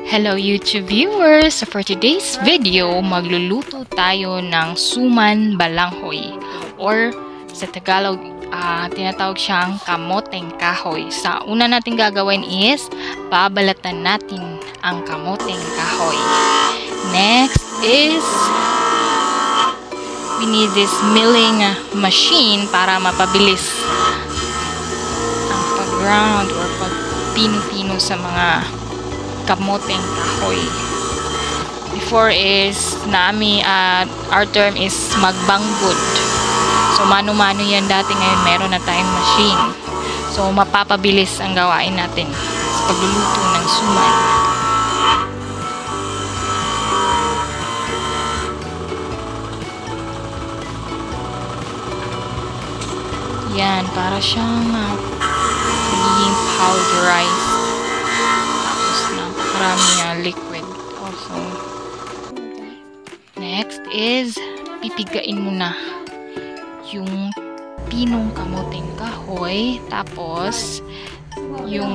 Hello YouTube viewers! So for today's video, magluluto tayo ng suman balanghoy or sa Tagalog, tinatawag siyang kamoteng kahoy. Sa una natin gagawin is babalatan natin ang kamoteng kahoy. Next is we need this milling machine para mapabilis ang pag-ground or pag-pino-pino sa mga kamoteng kahoy. Before is our term is magbanggod. So mano-mano yan dati, ngayon meron na tayong machine. So mapapabilis ang gawain natin sa pagluluto ng suman. Yan, para siyang magiging powderized. Maraming liquid also. Next is pipigain mo na yung pinong kamoteng kahoy, tapos yung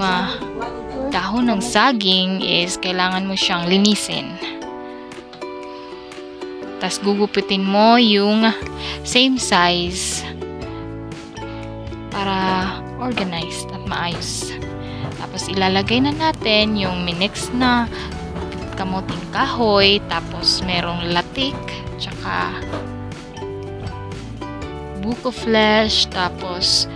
dahon ng saging is kailangan mo siyang linisin. Tapos gugupitin mo yung same size para organized at maayos. Tapos ilalagay na natin yung minix na kamoteng kahoy, tapos merong latik, tsaka buko flesh, tapos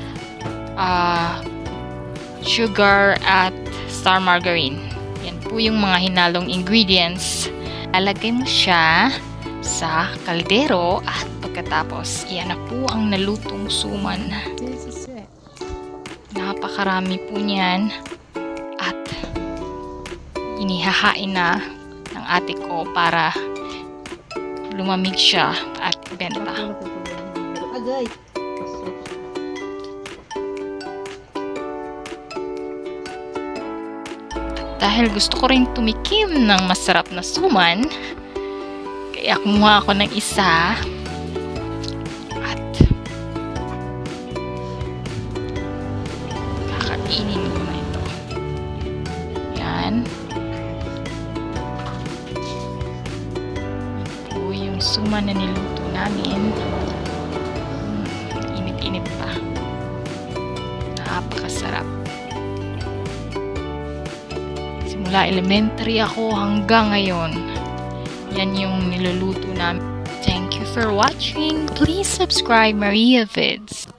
sugar at star margarine. Yan po yung mga hinalong ingredients. Lalagay mo siya sa kaldero at pagkatapos iyan na po ang nalutong suman. Napakarami po niyan. Inihahain na ng ate ko para lumamig siya at ibenta. Dahil gusto ko rin tumikim ng masarap na suman, kaya kumuha ako ng isa at kakainin ko na ito. Yan. Suman na niluto namin. Init-init pa. Napakasarap. Simula elementary ako hanggang ngayon, yan yung niluluto namin. Thank you for watching. Please subscribe Maria Vids.